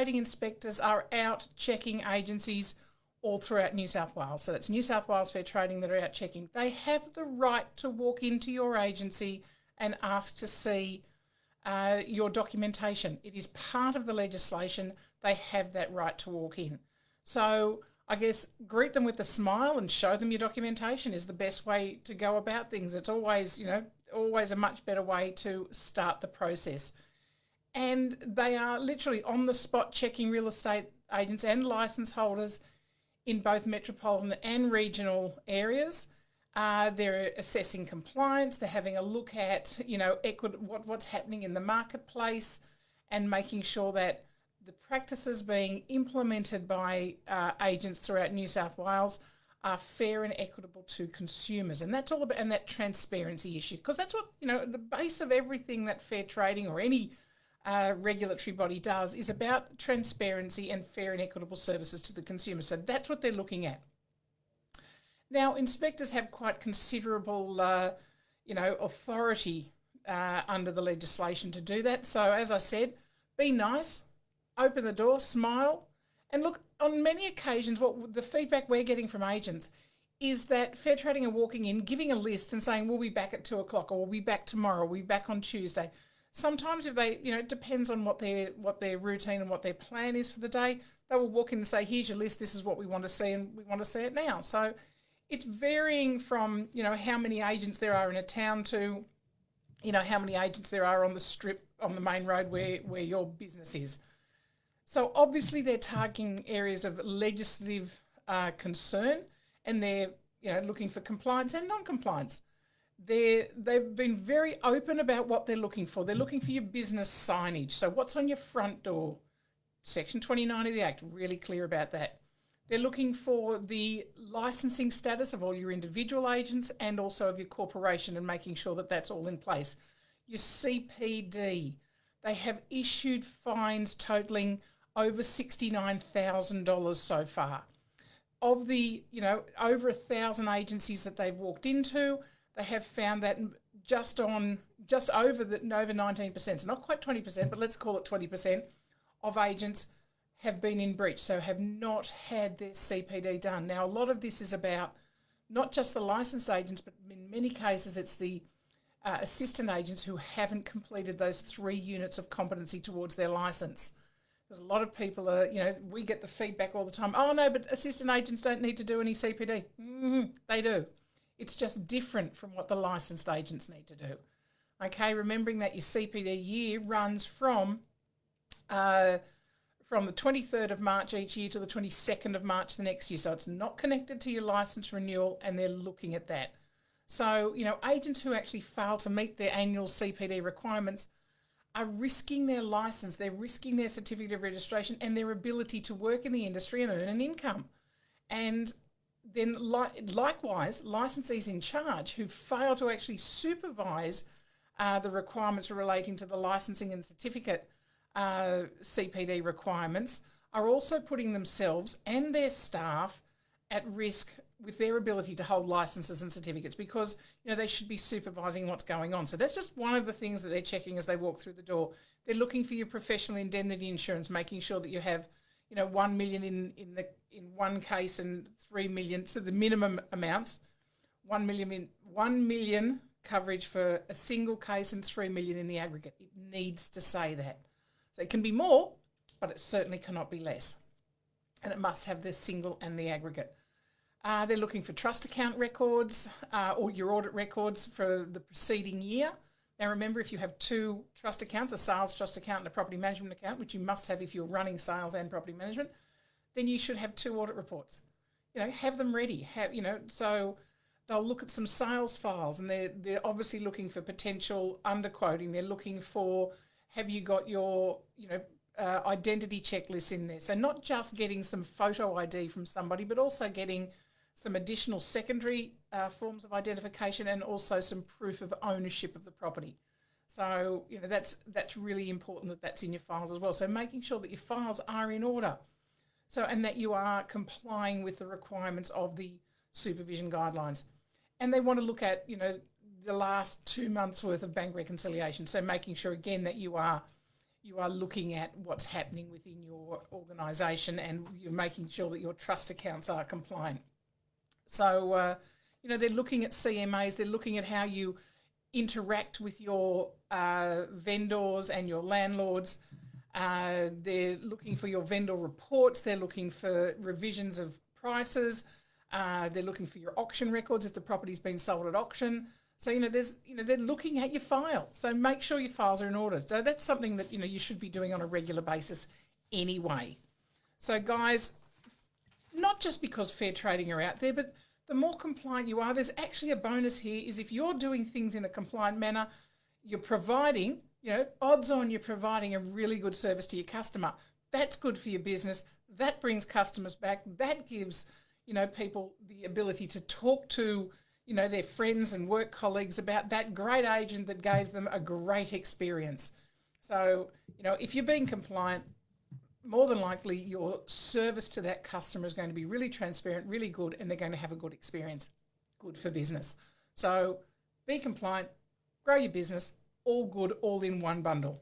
trading inspectors are out checking agencies all throughout New South Wales. So that's New South Wales Fair Trading that are out checking. They have the right to walk into your agency and ask to see your documentation. It is part of the legislation. They have that right to walk in. So I guess greet them with a smile and show them your documentation is the best way to go about things. It's always, always a much better way to start the process. And they are literally on the spot checking real estate agents and licence holders in both metropolitan and regional areas. They're assessing compliance. They're having a look at, what's happening in the marketplace and making sure that the practices being implemented by agents throughout New South Wales are fair and equitable to consumers. And that's all about, and that transparency issue, because that's what, the base of everything that fair trading or any regulatory body does is about transparency and fair and equitable services to the consumer. So that's what they're looking at. Now, inspectors have quite considerable, authority under the legislation to do that. So as I said, be nice, open the door, smile. And look, on many occasions, what the feedback we're getting from agents is that fair trading are walking in, giving a list and saying, we'll be back at 2 o'clock, or we'll be back tomorrow, we'll be back on Tuesday. Sometimes if they, it depends on what their routine and what their plan is for the day, they will walk in and say, here's your list, this is what we want to see, and we want to see it now. So it's varying from, how many agents there are in a town to, how many agents there are on the strip, on the main road where your business is. So obviously they're targeting areas of legislative concern, and they're looking for compliance and non-compliance. They've been very open about what they're looking for. They're looking for your business signage. So what's on your front door? Section 29 of the Act, really clear about that. They're looking for the licensing status of all your individual agents and also of your corporation, and making sure that that's all in place. Your CPD. They have issued fines totaling over $69,000 so far. Of the, over 1,000 agencies that they've walked into, they have found that just over 19%, so not quite 20%, but let's call it 20% of agents have been in breach, so have not had their CPD done. Now, a lot of this is about not just the licensed agents, but in many cases it's the assistant agents who haven't completed those 3 units of competency towards their licence. There's a lot of people, we get the feedback all the time, oh no, but assistant agents don't need to do any CPD. They do. It's just different from what the licensed agents need to do. Okay, remembering that your CPD year runs from the 23rd of March each year to the 22nd of March the next year. So it's not connected to your licence renewal, and they're looking at that. So, agents who actually fail to meet their annual CPD requirements are risking their licence, they're risking their certificate of registration and their ability to work in the industry and earn an income. And then likewise, licensees in charge who fail to actually supervise the requirements relating to the licensing and certificate CPD requirements are also putting themselves and their staff at risk with their ability to hold licenses and certificates, because they should be supervising what's going on. So that's just one of the things that they're checking as they walk through the door. They're looking for your professional indemnity insurance, making sure that you have 1 million in one case and 3 million, so the minimum amounts, 1 million coverage for a single case and 3 million in the aggregate. It needs to say that. So it can be more, but it certainly cannot be less. And it must have the single and the aggregate. They're looking for trust account records or your audit records for the preceding year. Now remember, if you have 2 trust accounts, a sales trust account and a property management account, which you must have if you're running sales and property management, then you should have 2 audit reports. Have them ready. So they'll look at some sales files, and they're obviously looking for potential underquoting. They're looking for, have you got your identity checklists in there? So not just getting some photo ID from somebody, but also getting some additional secondary forms of identification and also some proof of ownership of the property. So, that's really important that that's in your files as well. So making sure that your files are in order. So, and that you are complying with the requirements of the supervision guidelines. And they want to look at, the last 2 months worth of bank reconciliation. So making sure again that you are, you are looking at what's happening within your organisation and you're making sure that your trust accounts are compliant. So, they're looking at CMAs, they're looking at how you interact with your vendors and your landlords. They're looking for your vendor reports, they're looking for revisions of prices, they're looking for your auction records if the property's been sold at auction. So, they're looking at your file. So make sure your files are in order. So that's something that, you should be doing on a regular basis anyway. So guys, not just because fair trading are out there, but the more compliant you are, there's actually a bonus here is if you're doing things in a compliant manner, you're providing, odds on you're providing a really good service to your customer. That's good for your business. That brings customers back. That gives, people the ability to talk to, their friends and work colleagues about that great agent that gave them a great experience. So, if you're being compliant, more than likely your service to that customer is going to be really transparent, really good, and they're going to have a good experience. Good for business. So be compliant, grow your business, all good, all in one bundle.